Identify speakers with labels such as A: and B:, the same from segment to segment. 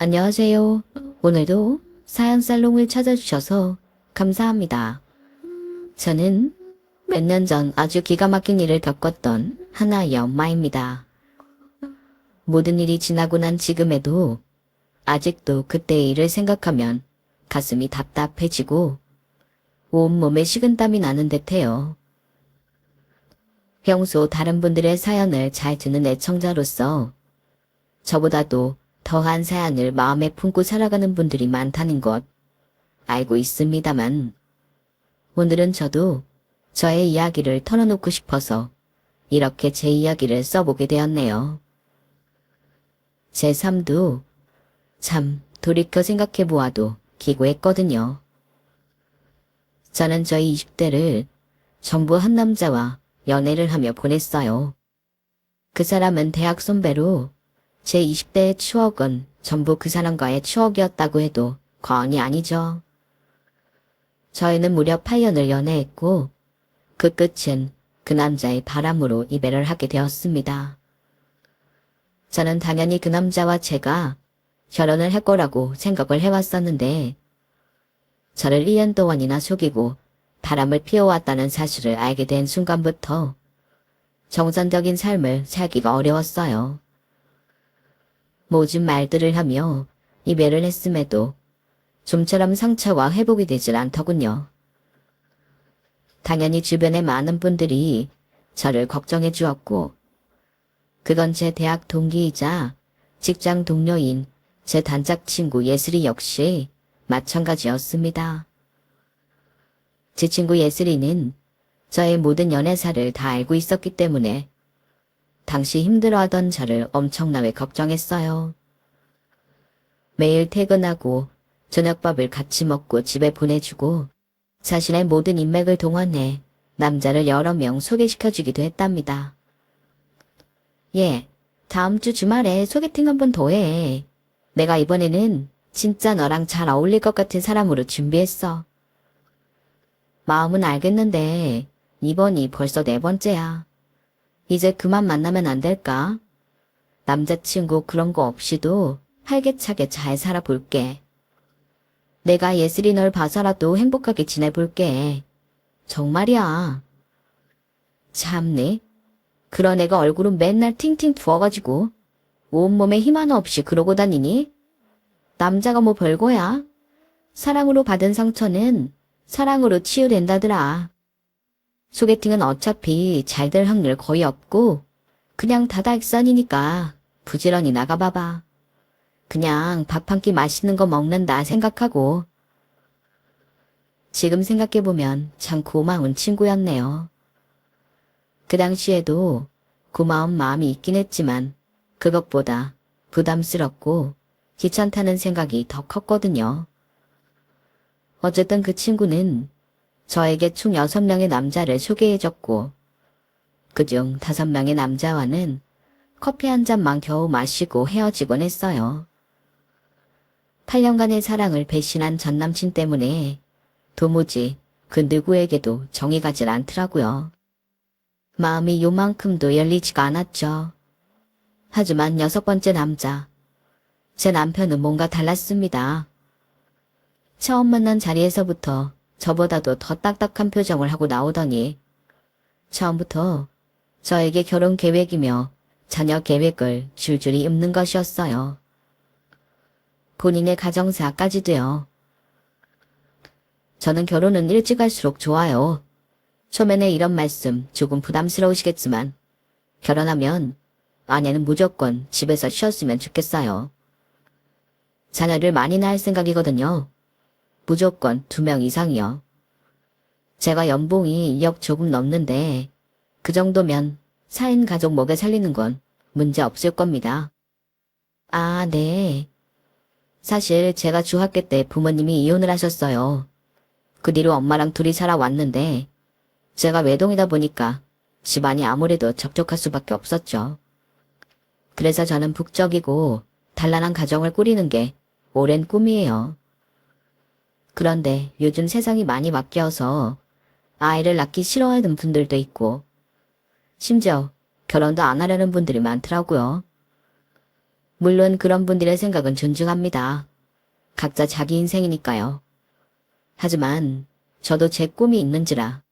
A: 안녕하세요. 오늘도 사연 살롱을 찾아주셔서 감사합니다. 저는 몇 년 전 아주 기가 막힌 일을 겪었던 하나의 엄마입니다. 모든 일이 지나고 난 지금에도 아직도 그때의 일을 생각하면 가슴이 답답해지고 온몸에 식은땀이 나는 듯해요. 평소 다른 분들의 사연을 잘 듣는 애청자로서 저보다도 더한 사연을 마음에 품고 살아가는 분들이 많다는 것 알고 있습니다만 오늘은 저도 저의 이야기를 털어놓고 싶어서 이렇게 제 이야기를 써보게 되었네요. 제 삶도 참 돌이켜 생각해보아도 기고했거든요. 저는 저희 20대를 전부 한 남자와 연애를 하며 보냈어요. 그 사람은 대학 선배로 제 20대의 추억은 전부 그 사람과의 추억이었다고 해도 과언이 아니죠. 저희는 무려 8년을 연애했고 그 끝은 그 남자의 바람으로 이별을 하게 되었습니다. 저는 당연히 그 남자와 제가 결혼을 할 거라고 생각을 해왔었는데 저를 1년 동안이나 속이고 바람을 피워왔다는 사실을 알게 된 순간부터 정상적인 삶을 살기가 어려웠어요. 모진 말들을 하며 이별을 했음에도 좀처럼 상처와 회복이 되질 않더군요. 당연히 주변의 많은 분들이 저를 걱정해 주었고 그건 제 대학 동기이자 직장 동료인 제 단짝 친구 예슬이 역시 마찬가지였습니다. 제 친구 예슬이는 저의 모든 연애사를 다 알고 있었기 때문에 당시 힘들어하던 저를 엄청나게 걱정했어요. 매일 퇴근하고 저녁밥을 같이 먹고 집에 보내주고 자신의 모든 인맥을 동원해 남자를 여러 명 소개시켜주기도 했답니다. 예, 다음 주 주말에 소개팅 한 번 더 해. 내가 이번에는 진짜 너랑 잘 어울릴 것 같은 사람으로 준비했어. 마음은 알겠는데 이번이 벌써 4번째야. 이제 그만 만나면 안 될까? 남자친구 그런 거 없이도 활기차게 잘 살아볼게. 내가 예슬이 널 봐서라도 행복하게 지내볼게. 정말이야. 참네. 그런 애가 얼굴은 맨날 팅팅 부어가지고 온몸에 힘 하나 없이 그러고 다니니? 남자가 뭐 별거야? 사랑으로 받은 상처는 사랑으로 치유된다더라. 소개팅은 어차피 잘 될 확률 거의 없고 그냥 다다익선이니까 부지런히 나가봐봐. 그냥 밥 한 끼 맛있는 거 먹는다 생각하고. 지금 생각해보면 참 고마운 친구였네요. 그 당시에도 고마운 마음이 있긴 했지만 그것보다 부담스럽고 귀찮다는 생각이 더 컸거든요. 어쨌든 그 친구는 저에게 총 6명의 남자를 소개해줬고 그중 5명의 남자와는 커피 한 잔만 겨우 마시고 헤어지곤 했어요. 8년간의 사랑을 배신한 전남친 때문에 도무지 그 누구에게도 정이 가질 않더라고요. 마음이 요만큼도 열리지가 않았죠. 하지만 6번째 남자, 제 남편은 뭔가 달랐습니다. 처음 만난 자리에서부터 저보다도 더 딱딱한 표정을 하고 나오더니 처음부터 저에게 결혼 계획이며 자녀 계획을 줄줄이 읊는 것이었어요. 본인의 가정사까지도요. 저는 결혼은 일찍 할수록 좋아요. 초면에 이런 말씀 조금 부담스러우시겠지만 결혼하면 아내는 무조건 집에서 쉬었으면 좋겠어요. 자녀를 많이 낳을 생각이거든요. 무조건 2명 이상이요. 제가 연봉이 2억 조금 넘는데 그 정도면 4인 가족 먹여 살리는 건 문제 없을 겁니다. 아, 네. 사실 제가 중학교 때 부모님이 이혼을 하셨어요. 그 뒤로 엄마랑 둘이 살아왔는데 제가 외동이다 보니까 집안이 아무래도 적적할 수밖에 없었죠. 그래서 저는 북적이고 단란한 가정을 꾸리는 게 오랜 꿈이에요. 그런데 요즘 세상이 많이 바뀌어서 아이를 낳기 싫어하는 분들도 있고 심지어 결혼도 안 하려는 분들이 많더라고요. 물론 그런 분들의 생각은 존중합니다. 각자 자기 인생이니까요. 하지만 저도 제 꿈이 있는지라.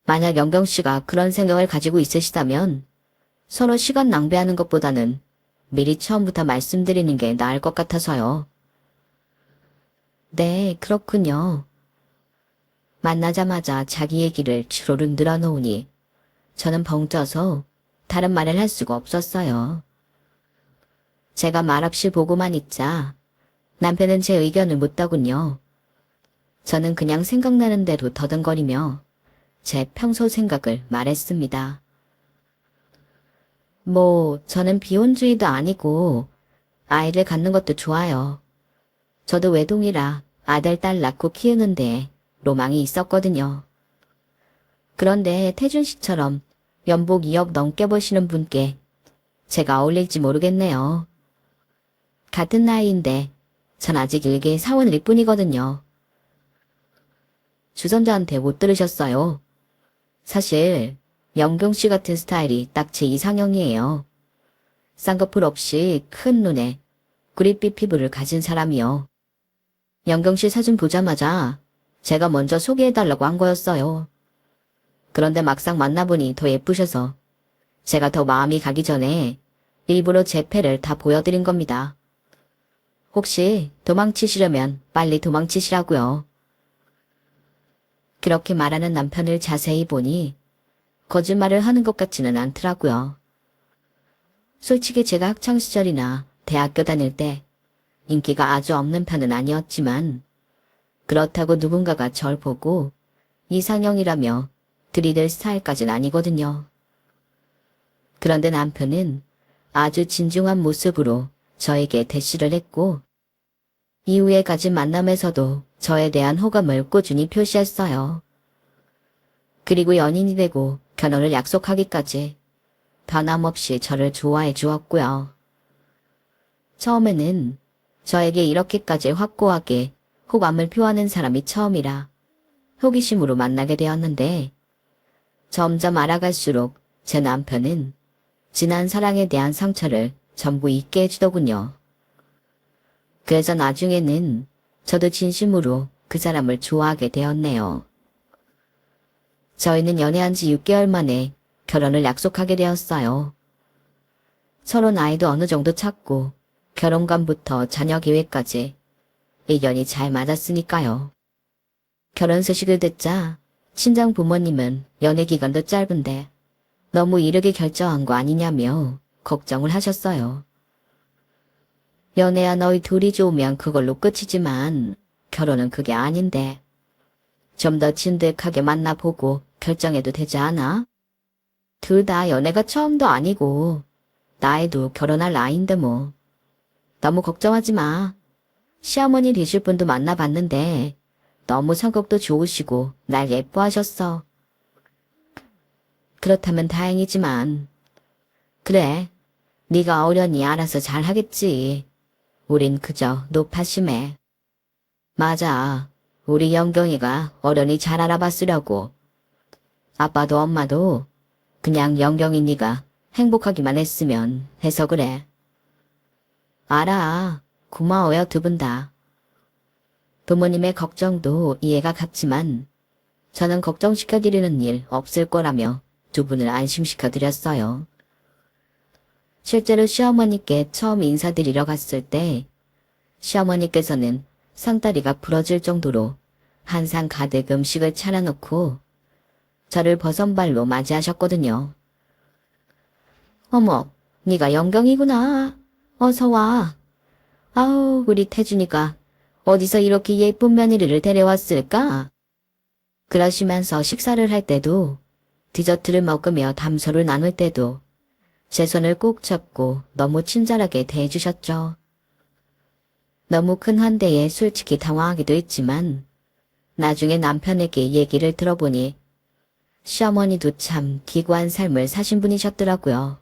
A: 만약 영경 씨가 그런 생각을 가지고 있으시다면 서로 시간 낭비하는 것보다는 미리 처음부터 말씀드리는 게 나을 것 같아서요. 네, 그렇군요. 만나자마자 자기 얘기를 주로륵 늘어놓으니 저는 벙쪄서 다른 말을 할 수가 없었어요. 제가 말없이 보고만 있자 남편은 제 의견을 묻더군요. 저는 그냥 생각나는 대로 더듬거리며 제 평소 생각을 말했습니다. 저는 비혼주의도 아니고 아이를 갖는 것도 좋아요. 저도 외동이라 아들, 딸 낳고 키우는데 로망이 있었거든요. 그런데 태준 씨처럼 연봉 2억 넘게 버시는 분께 제가 어울릴지 모르겠네요. 같은 나이인데 전 아직 일개 사원일 뿐이거든요. 주선자한테 못 들으셨어요. 사실 영경 씨 같은 스타일이 딱 제 이상형이에요. 쌍꺼풀 없이 큰 눈에 구릿빛 피부를 가진 사람이요. 영경 씨 사진 보자마자 제가 먼저 소개해달라고 한 거였어요. 그런데 막상 만나보니 더 예쁘셔서 제가 더 마음이 가기 전에 일부러 제 패를 다 보여드린 겁니다. 혹시 도망치시려면 빨리 도망치시라고요. 그렇게 말하는 남편을 자세히 보니 거짓말을 하는 것 같지는 않더라고요. 솔직히 제가 학창시절이나 대학교 다닐 때 인기가 아주 없는 편은 아니었지만 그렇다고 누군가가 절 보고 이상형이라며 들이댈 스타일까진 아니거든요. 그런데 남편은 아주 진중한 모습으로 저에게 대시를 했고 이후에 가진 만남에서도 저에 대한 호감을 꾸준히 표시했어요. 그리고 연인이 되고 결혼을 약속하기까지 변함없이 저를 좋아해 주었고요. 처음에는 저에게 이렇게까지 확고하게 호감을 표하는 사람이 처음이라 호기심으로 만나게 되었는데 점점 알아갈수록 제 남편은 지난 사랑에 대한 상처를 전부 잊게 해주더군요. 그래서 나중에는 저도 진심으로 그 사람을 좋아하게 되었네요. 저희는 연애한 지 6개월 만에 결혼을 약속하게 되었어요. 서로 나이도 어느 정도 찼고 결혼관부터 자녀 계획까지 의견이 잘 맞았으니까요. 결혼 소식을 듣자 친정 부모님은 연애 기간도 짧은데 너무 이르게 결정한 거 아니냐며 걱정을 하셨어요. 연애야 너희 둘이 좋으면 그걸로 끝이지만 결혼은 그게 아닌데 좀 더 진득하게 만나보고 결정해도 되지 않아? 둘 다 연애가 처음도 아니고 나이도 결혼할 나이인데 뭐. 너무 걱정하지 마. 시어머니 되실 분도 만나봤는데 너무 성격도 좋으시고 날 예뻐하셨어. 그렇다면 다행이지만 그래, 네가 어련히 알아서 잘하겠지. 우린 그저 노파심해. 맞아, 우리 영경이가 어련히 잘 알아봤으려고. 아빠도 엄마도 그냥 영경이 네가 행복하기만 했으면 해서 그래. 알아, 고마워요 두 분 다. 부모님의 걱정도 이해가 갔지만 저는 걱정시켜드리는 일 없을 거라며 두 분을 안심시켜드렸어요. 실제로 시어머니께 처음 인사드리러 갔을 때 시어머니께서는 상다리가 부러질 정도로 한 상 가득 음식을 차려놓고 저를 버선발로 맞이하셨거든요. 어머, 네가 영경이구나. 어서 와. 아우, 우리 태준이가 어디서 이렇게 예쁜 며느리를 데려왔을까? 그러시면서 식사를 할 때도 디저트를 먹으며 담소를 나눌 때도 제 손을 꼭 잡고 너무 친절하게 대해주셨죠. 너무 큰 환대에 솔직히 당황하기도 했지만 나중에 남편에게 얘기를 들어보니 시어머니도 참 기구한 삶을 사신 분이셨더라고요.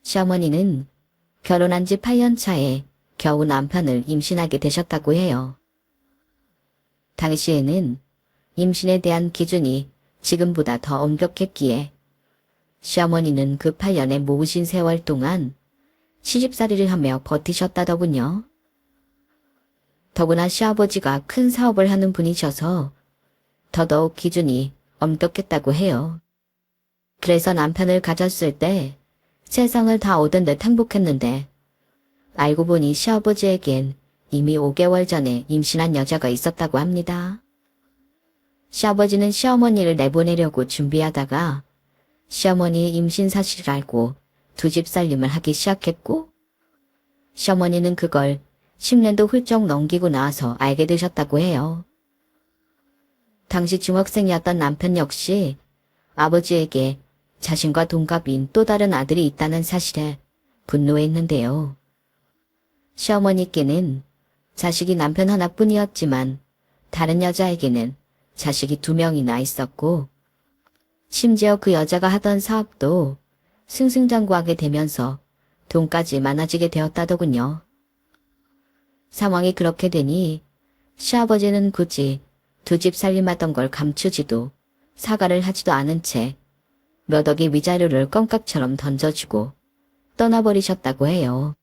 A: 시어머니는 결혼한 지 8년 차에 겨우 남편을 임신하게 되셨다고 해요. 당시에는 임신에 대한 기준이 지금보다 더 엄격했기에 시어머니는 그 8년의 모으신 세월 동안 시집살이를 하며 버티셨다더군요. 더구나 시아버지가 큰 사업을 하는 분이셔서 더더욱 기준이 엄격했다고 해요. 그래서 남편을 가졌을 때 세상을 다 얻은 듯 행복했는데 알고 보니 시아버지에겐 이미 5개월 전에 임신한 여자가 있었다고 합니다. 시아버지는 시어머니를 내보내려고 준비하다가 시어머니의 임신 사실을 알고 두 집 살림을 하기 시작했고 시어머니는 그걸 10년도 훌쩍 넘기고 나서 알게 되셨다고 해요. 당시 중학생이었던 남편 역시 아버지에게 자신과 동갑인 또 다른 아들이 있다는 사실에 분노했는데요. 시어머니께는 자식이 남편 하나뿐이었지만 다른 여자에게는 자식이 2명이나 있었고 심지어 그 여자가 하던 사업도 승승장구하게 되면서 돈까지 많아지게 되었다더군요. 상황이 그렇게 되니 시아버지는 굳이 두 집 살림하던 걸 감추지도 사과를 하지도 않은 채 몇 억의 위자료를 껌깍처럼 던져주고 떠나버리셨다고 해요.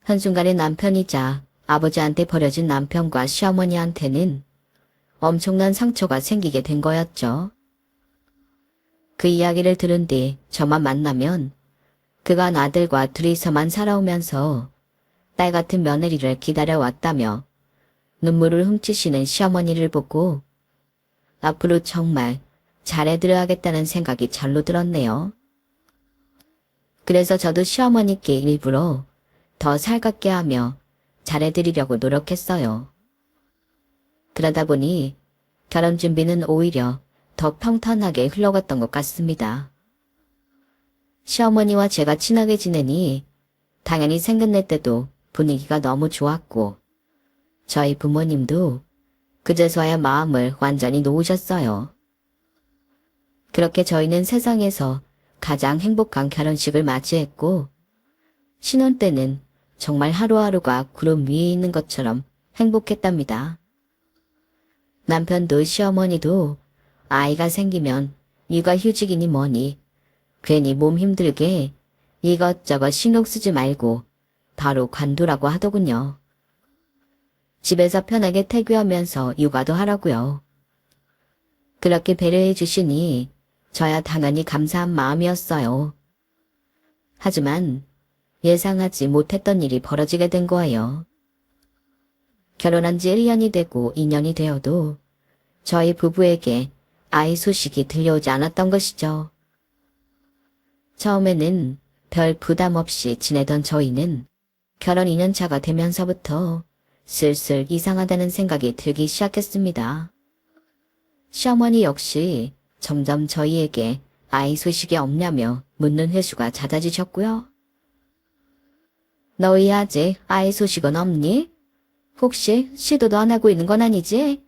A: 한순간에 남편이자 아버지한테 버려진 남편과 시어머니한테는 엄청난 상처가 생기게 된 거였죠. 그 이야기를 들은 뒤 저만 만나면 그간 아들과 둘이서만 살아오면서 딸 같은 며느리를 기다려왔다며 눈물을 훔치시는 시어머니를 보고 앞으로 정말 잘해드려야겠다는 생각이 절로 들었네요. 그래서 저도 시어머니께 일부러 더 살갑게 하며 잘해드리려고 노력했어요. 그러다 보니 결혼 준비는 오히려 더 평탄하게 흘러갔던 것 같습니다. 시어머니와 제가 친하게 지내니 당연히 생끝낼 때도 분위기가 너무 좋았고 저희 부모님도 그제서야 마음을 완전히 놓으셨어요. 그렇게 저희는 세상에서 가장 행복한 결혼식을 맞이했고 신혼 때는 정말 하루하루가 구름 위에 있는 것처럼 행복했답니다. 남편도 시어머니도 아이가 생기면 육아휴직이니 뭐니 괜히 몸 힘들게 이것저것 신경 쓰지 말고 바로 관두라고 하더군요. 집에서 편하게 태교하면서 육아도 하라고요. 그렇게 배려해 주시니 저야 당연히 감사한 마음이었어요. 하지만 예상하지 못했던 일이 벌어지게 된 거예요. 결혼한 지 1년이 되고 2년이 되어도 저희 부부에게 아이 소식이 들려오지 않았던 것이죠. 처음에는 별 부담 없이 지내던 저희는 결혼 2년 차가 되면서부터 슬슬 이상하다는 생각이 들기 시작했습니다. 시어머니 역시 점점 저희에게 아이 소식이 없냐며 묻는 횟수가 잦아지셨고요. 너희 아직 아이 소식은 없니? 혹시 시도도 안 하고 있는 건 아니지?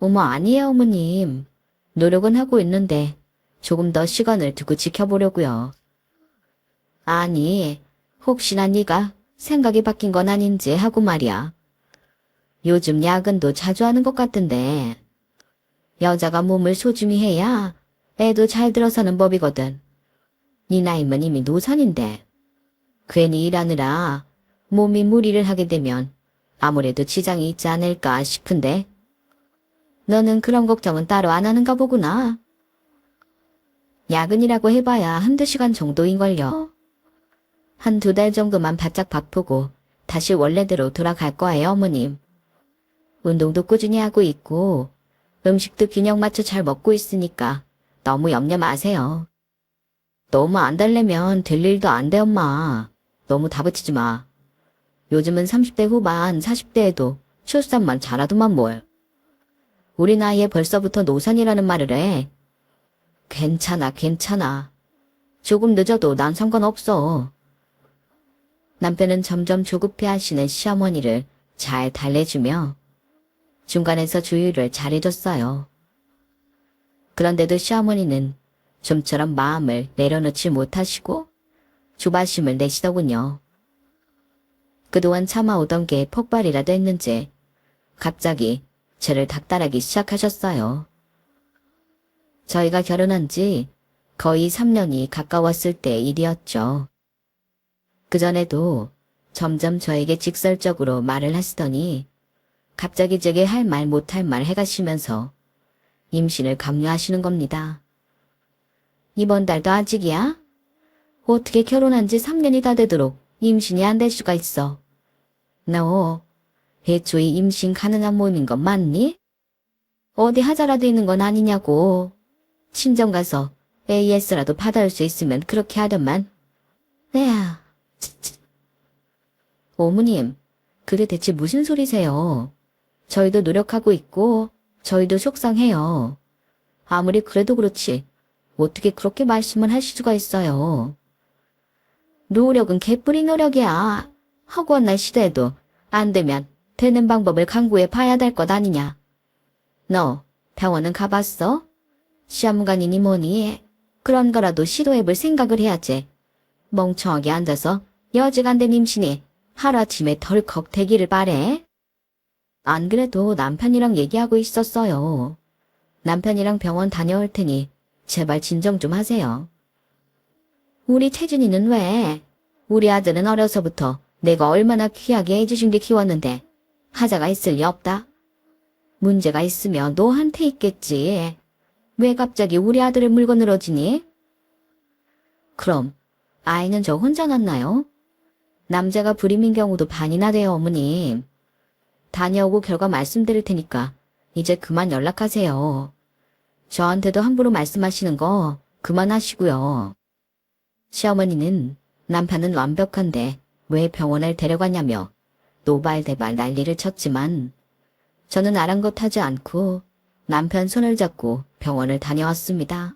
A: 어머 아니에요 어머님. 노력은 하고 있는데 조금 더 시간을 두고 지켜보려고요. 아니 혹시나 네가 생각이 바뀐 건 아닌지 하고 말이야. 요즘 야근도 자주 하는 것 같던데 여자가 몸을 소중히 해야 애도 잘 들어서는 법이거든. 네 나이면 이미 노산인데 괜히 일하느라 몸이 무리를 하게 되면 아무래도 지장이 있지 않을까 싶은데 너는 그런 걱정은 따로 안 하는가 보구나. 야근이라고 해봐야 1~2시간 정도인걸요. 1~2달 정도만 바짝 바쁘고 다시 원래대로 돌아갈 거예요 어머님. 운동도 꾸준히 하고 있고 음식도 균형 맞춰 잘 먹고 있으니까 너무 염려 마세요. 너무 안 달래면 될 일도 안 돼 엄마. 너무 다붙이지 마. 요즘은 30대 후반 40대에도 출산만 잘하더만 뭘. 우리 나이에 벌써부터 노산이라는 말을 해. 괜찮아 괜찮아. 조금 늦어도 난 상관없어. 남편은 점점 조급해하시는 시어머니를 잘 달래주며 중간에서 주의를 잘해줬어요. 그런데도 시어머니는 좀처럼 마음을 내려놓지 못하시고 조바심을 내시더군요. 그동안 참아오던 게 폭발이라도 했는지 갑자기 저를 닥달하기 시작하셨어요. 저희가 결혼한 지 거의 3년이 가까웠을 때 일이었죠. 그전에도 점점 저에게 직설적으로 말을 하시더니 갑자기 제게 할 말 못할 말 해가시면서 임신을 강요하시는 겁니다. 이번 달도 아직이야? 어떻게 결혼한 지 3년이 다 되도록 임신이 안 될 수가 있어. 너 애초에 임신 가능한 몸인 건 맞니? 어디 하자라도 있는 건 아니냐고. 친정 가서 AS라도 받아올 수 있으면 그렇게 하더만. 에야, 어머님, 그게 대체 무슨 소리세요? 저희도 노력하고 있고 저희도 속상해요. 아무리 그래도 그렇지 어떻게 그렇게 말씀을 하실 수가 있어요. 노력은 개뿔이 노력이야. 허구한 날 시대에도 안 되면 되는 방법을 강구해 봐야 될 것 아니냐. 너 병원은 가봤어? 시험관이니 뭐니? 그런 거라도 시도해볼 생각을 해야지. 멍청하게 앉아서 여직 안 된 임신이 하루아침에 덜컥 되기를 바래. 안 그래도 남편이랑 얘기하고 있었어요. 남편이랑 병원 다녀올 테니 제발 진정 좀 하세요. 우리 태준이는 왜? 우리 아들은 어려서부터 내가 얼마나 귀하게 해주신 게 키웠는데 하자가 있을 리 없다. 문제가 있으면 너한테 있겠지. 왜 갑자기 우리 아들을 물고 늘어지니? 그럼 아이는 저 혼자 낳나요? 남자가 불임인 경우도 반이나 돼요, 어머님. 다녀오고 결과 말씀드릴 테니까 이제 그만 연락하세요. 저한테도 함부로 말씀하시는 거 그만하시고요. 시어머니는 남편은 완벽한데 왜 병원을 데려가냐며 노발대발 난리를 쳤지만 저는 아랑곳하지 않고 남편 손을 잡고 병원을 다녀왔습니다.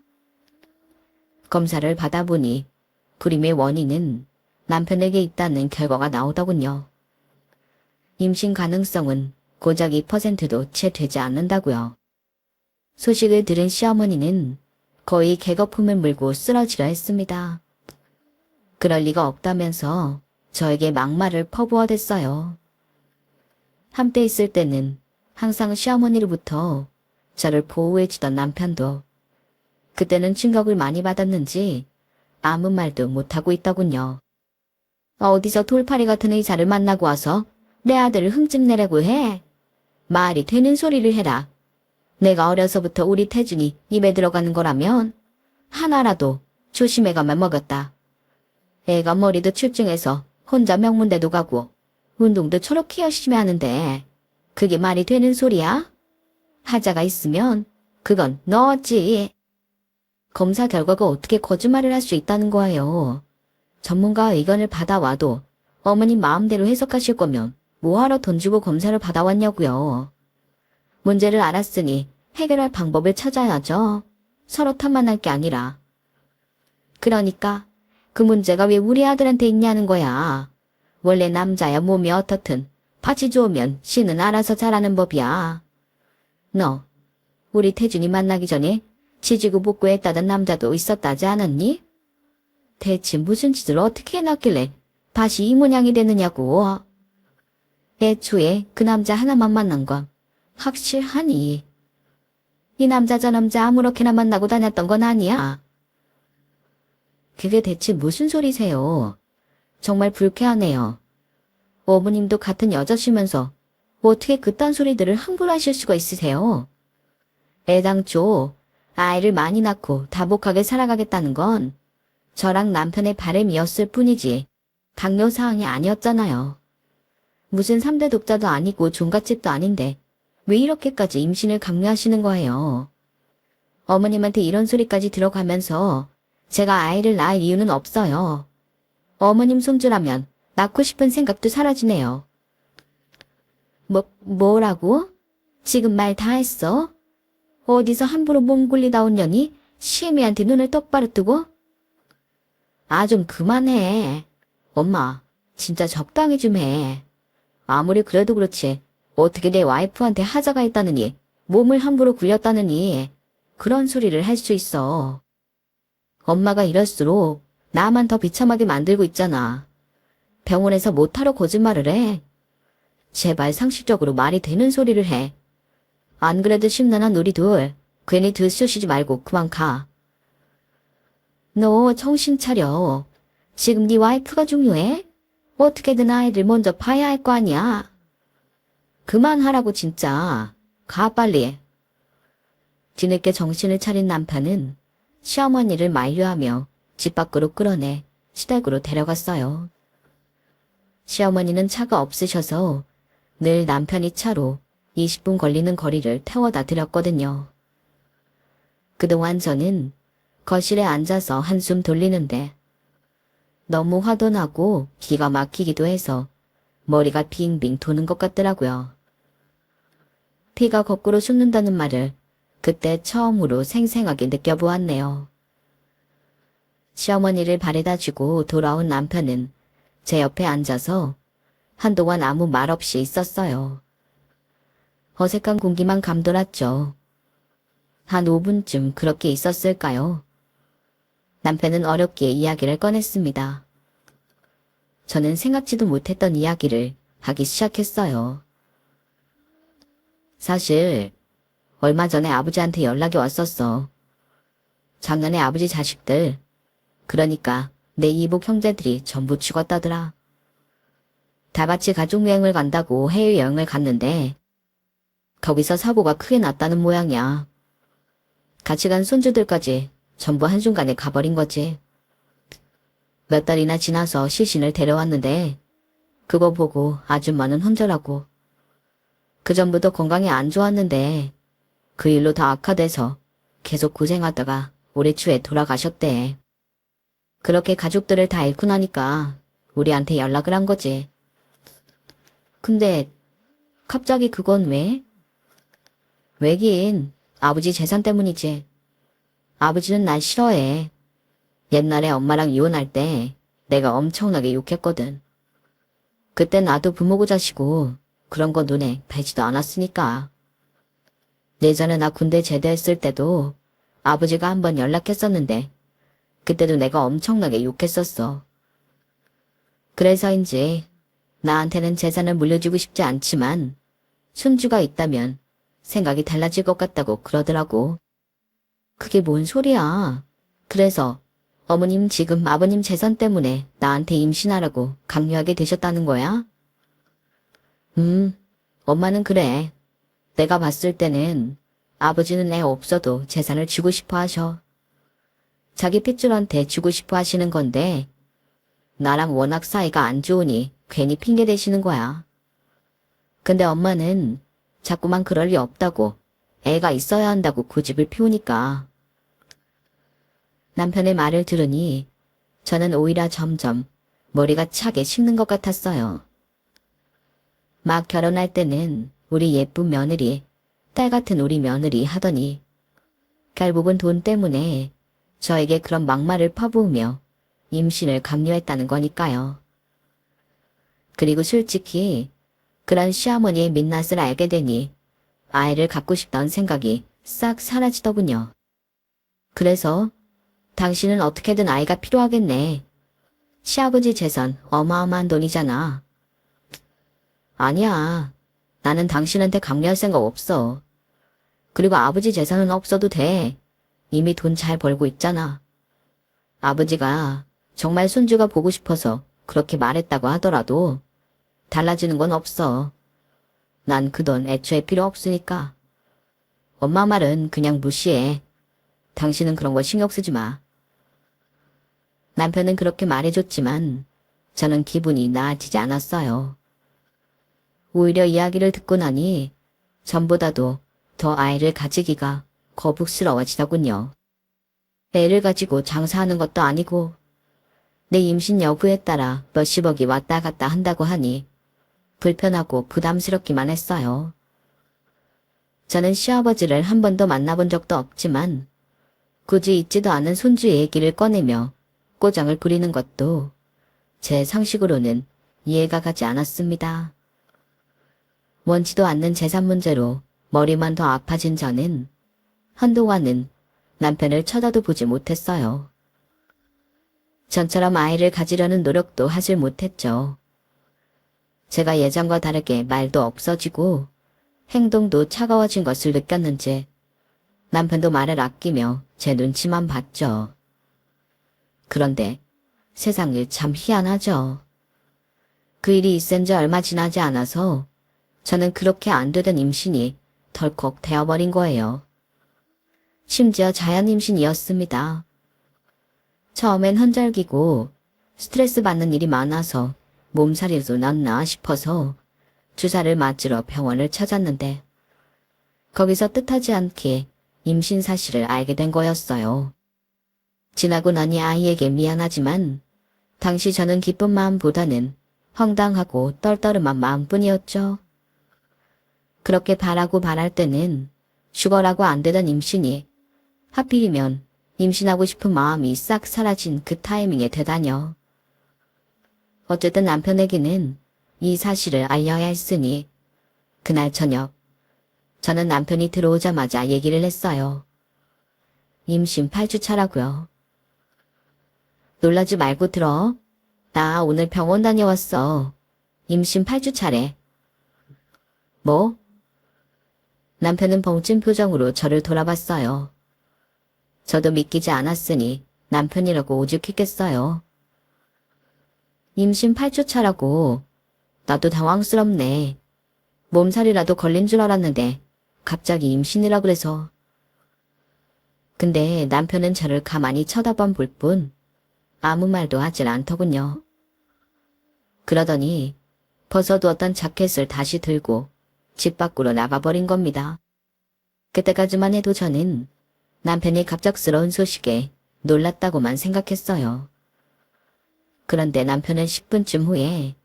A: 검사를 받아보니 불임의 원인은 남편에게 있다는 결과가 나오더군요. 임신 가능성은 고작 2%도 채 되지 않는다고요. 소식을 들은 시어머니는 거의 개거품을 물고 쓰러지려 했습니다. 그럴 리가 없다면서 저에게 막말을 퍼부어댔어요. 함께 있을 때는 항상 시어머니로부터 저를 보호해주던 남편도 그때는 충격을 많이 받았는지 아무 말도 못하고 있더군요. 어디서 돌팔이 같은 의사를 만나고 와서 내 아들을 흠집내려고 해? 말이 되는 소리를 해라. 내가 어려서부터 우리 태준이 입에 들어가는 거라면 하나라도 조심해가만 먹었다. 애가 머리도 출중해서 혼자 명문대도 가고 운동도 저렇게 열심히 하는데 그게 말이 되는 소리야? 하자가 있으면 그건 너지. 검사 결과가 어떻게 거짓말을 할 수 있다는 거예요. 전문가 의견을 받아와도 어머님 마음대로 해석하실 거면 뭐하러 돈 주고 검사를 받아왔냐고요. 문제를 알았으니 해결할 방법을 찾아야죠. 서로 탓만할 게 아니라. 그러니까 그 문제가 왜 우리 아들한테 있냐는 거야. 원래 남자야 몸이 어떻든 밭이 좋으면 씨는 알아서 자라는 법이야. 너 우리 태준이 만나기 전에 지지고 볶고했다던 남자도 있었다지 않았니? 대체 무슨 짓을 어떻게 해놨길래 밭이 이 모양이 되느냐고. 애초에 그 남자 하나만 만난 건 확실하니. 이 남자 저 남자 아무렇게나 만나고 다녔던 건 아니야. 그게 대체 무슨 소리세요? 정말 불쾌하네요. 어머님도 같은 여자시면서 어떻게 그딴 소리들을 함부로 하실 수가 있으세요? 애당초 아이를 많이 낳고 다복하게 살아가겠다는 건 저랑 남편의 바람이었을 뿐이지 강요사항이 아니었잖아요. 무슨 3대 독자도 아니고 종갓집도 아닌데 왜 이렇게까지 임신을 강요하시는 거예요? 어머님한테 이런 소리까지 들어가면서 제가 아이를 낳을 이유는 없어요. 어머님 손주라면 낳고 싶은 생각도 사라지네요. 뭐라고? 지금 말 다 했어? 어디서 함부로 몸 굴리다 온 년이 시애미한테 눈을 똑바로 뜨고? 아, 좀 그만해. 엄마, 진짜 적당히 좀 해. 아무리 그래도 그렇지 어떻게 내 와이프한테 하자가 있다느니 몸을 함부로 굴렸다느니 그런 소리를 할 수 있어. 엄마가 이럴수록 나만 더 비참하게 만들고 있잖아. 병원에서 못하러 거짓말을 해. 제발 상식적으로 말이 되는 소리를 해. 안 그래도 심란한 우리 둘 괜히 들쑤시지 말고 그만 가. 너 정신 차려. 지금 네 와이프가 중요해? 어떻게든 아이를 먼저 봐야 할 거 아니야. 그만하라고 진짜. 가 빨리. 뒤늦게 정신을 차린 남편은 시어머니를 만류하며 집 밖으로 끌어내 시댁으로 데려갔어요. 시어머니는 차가 없으셔서 늘 남편이 차로 20분 걸리는 거리를 태워다 드렸거든요. 그동안 저는 거실에 앉아서 한숨 돌리는데 너무 화도 나고 기가 막히기도 해서 머리가 빙빙 도는 것 같더라고요. 피가 거꾸로 솟는다는 말을 그때 처음으로 생생하게 느껴보았네요. 시어머니를 바래다 주고 돌아온 남편은 제 옆에 앉아서 한동안 아무 말 없이 있었어요. 어색한 공기만 감돌았죠. 한 5분쯤 그렇게 있었을까요? 남편은 어렵게 이야기를 꺼냈습니다. 저는 생각지도 못했던 이야기를 하기 시작했어요. 사실 얼마 전에 아버지한테 연락이 왔었어. 작년에 아버지 자식들, 그러니까 내 이복 형제들이 전부 죽었다더라. 다 같이 가족여행을 간다고 해외여행을 갔는데 거기서 사고가 크게 났다는 모양이야. 같이 간 손주들까지 전부 한순간에 가버린 거지. 몇 달이나 지나서 시신을 데려왔는데 그거 보고 아줌마는 혼절하고 그 전부터 건강이 안 좋았는데 그 일로 더 악화돼서 계속 고생하다가 올해 초에 돌아가셨대. 그렇게 가족들을 다 잃고 나니까 우리한테 연락을 한 거지. 근데 갑자기 그건 왜? 왜긴 아버지 재산 때문이지. 아버지는 날 싫어해. 옛날에 엄마랑 이혼할 때 내가 엄청나게 욕했거든. 그때 나도 부모고 자시고 그런 거 눈에 뵈지도 않았으니까. 예전에 나 군대 제대했을 때도 아버지가 한번 연락했었는데 그때도 내가 엄청나게 욕했었어. 그래서인지 나한테는 재산을 물려주고 싶지 않지만 손주가 있다면 생각이 달라질 것 같다고 그러더라고. 그게 뭔 소리야. 그래서 어머님 지금 아버님 재산 때문에 나한테 임신하라고 강요하게 되셨다는 거야? 엄마는 그래. 내가 봤을 때는 아버지는 애 없어도 재산을 주고 싶어 하셔. 자기 핏줄한테 주고 싶어 하시는 건데 나랑 워낙 사이가 안 좋으니 괜히 핑계 대시는 거야. 근데 엄마는 자꾸만 그럴 리 없다고 애가 있어야 한다고 고집을 피우니까. 남편의 말을 들으니 저는 오히려 점점 머리가 차게 식는 것 같았어요. 막 결혼할 때는 우리 예쁜 며느리, 딸 같은 우리 며느리 하더니 결국은 돈 때문에 저에게 그런 막말을 퍼부으며 임신을 강요했다는 거니까요. 그리고 솔직히 그런 시어머니의 민낯을 알게 되니 아이를 갖고 싶다는 생각이 싹 사라지더군요. 그래서 당신은 어떻게든 아이가 필요하겠네. 시아버지 재산 어마어마한 돈이잖아. 아니야. 나는 당신한테 강요할 생각 없어. 그리고 아버지 재산은 없어도 돼. 이미 돈 잘 벌고 있잖아. 아버지가 정말 손주가 보고 싶어서 그렇게 말했다고 하더라도 달라지는 건 없어. 난 그 돈 애초에 필요 없으니까. 엄마 말은 그냥 무시해. 당신은 그런 거 신경 쓰지 마. 남편은 그렇게 말해줬지만 저는 기분이 나아지지 않았어요. 오히려 이야기를 듣고 나니 전보다도 더 아이를 가지기가 거북스러워지더군요. 애를 가지고 장사하는 것도 아니고 내 임신 여부에 따라 몇십억이 왔다 갔다 한다고 하니 불편하고 부담스럽기만 했어요. 저는 시아버지를 한 번도 만나본 적도 없지만 굳이 있지도 않은 손주 얘기를 꺼내며 꼬장을 부리는 것도 제 상식으로는 이해가 가지 않았습니다. 원치도 않는 재산 문제로 머리만 더 아파진 저는 한동안은 남편을 쳐다도 보지 못했어요. 전처럼 아이를 가지려는 노력도 하질 못했죠. 제가 예전과 다르게 말도 없어지고 행동도 차가워진 것을 느꼈는지 남편도 말을 아끼며 제 눈치만 봤죠. 그런데 세상이 참 희한하죠. 그 일이 있은 지 얼마 지나지 않아서 저는 그렇게 안 되던 임신이 덜컥 되어버린 거예요. 심지어 자연 임신이었습니다. 처음엔 헌절기고 스트레스 받는 일이 많아서 몸살이도 났나 싶어서 주사를 맞으러 병원을 찾았는데 거기서 뜻하지 않게 임신 사실을 알게 된 거였어요. 지나고 나니 아이에게 미안하지만 당시 저는 기쁜 마음보다는 황당하고 떨떠름한 마음뿐이었죠. 그렇게 바라고 바랄 때는 죽어라고 안 되던 임신이 하필이면 임신하고 싶은 마음이 싹 사라진 그 타이밍에 되다녀. 어쨌든 남편에게는 이 사실을 알려야 했으니 그날 저녁 저는 남편이 들어오자마자 얘기를 했어요. 임신 8주 차라고요. 놀라지 말고 들어. 나 오늘 병원 다녀왔어. 임신 8주 차래. 뭐? 남편은 벙찐 표정으로 저를 돌아봤어요. 저도 믿기지 않았으니 남편이라고 오죽했겠어요. 임신 8주 차라고. 나도 당황스럽네. 몸살이라도 걸린 줄 알았는데 갑자기 임신이라 그래서. 근데 남편은 저를 가만히 쳐다만 볼 뿐 아무 말도 하질 않더군요. 그러더니 벗어두었던 자켓을 다시 들고 집 밖으로 나가버린 겁니다. 그때까지만 해도 저는 남편이 갑작스러운 소식에 놀랐다고만 생각했어요. 그런데 남편은 10분쯤 후에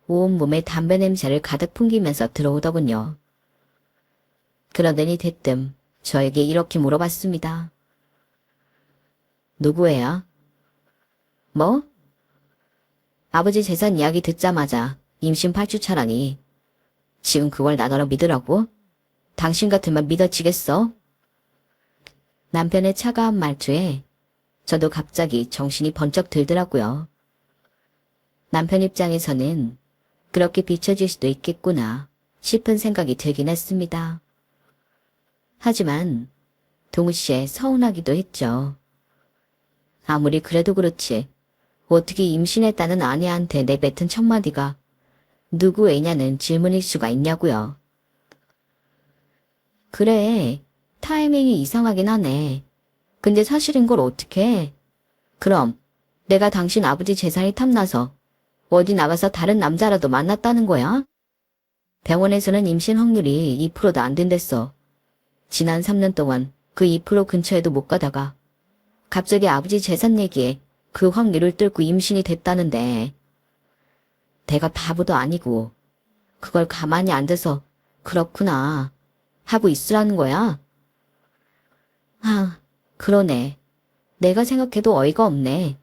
A: 온몸에 담배 냄새를 가득 풍기면서 들어오더군요. 그러더니 대뜸 저에게 이렇게 물어봤습니다. 누구예요? 뭐? 아버지 재산 이야기 듣자마자 임신 8주 차라니. 지금 그걸 나더러 믿으라고? 당신 같으면 믿어지겠어? 남편의 차가운 말투에 저도 갑자기 정신이 번쩍 들더라고요. 남편 입장에서는 그렇게 비춰질 수도 있겠구나 싶은 생각이 들긴 했습니다. 하지만 동시에 서운하기도 했죠. 아무리 그래도 그렇지 어떻게 임신했다는 아내한테 내뱉은 첫마디가 누구 애냐는 질문일 수가 있냐고요. 그래, 타이밍이 이상하긴 하네. 근데 사실인 걸 어떡해? 그럼 내가 당신 아버지 재산이 탐나서 어디 나가서 다른 남자라도 만났다는 거야? 병원에서는 임신 확률이 2%도 안 된댔어. 지난 3년 동안 그 2% 근처에도 못 가다가 갑자기 아버지 재산 얘기에 그 확률을 뚫고 임신이 됐다는데 내가 바보도 아니고 그걸 가만히 앉아서 그렇구나 하고 있으라는 거야? 아, 그러네. 내가 생각해도 어이가 없네.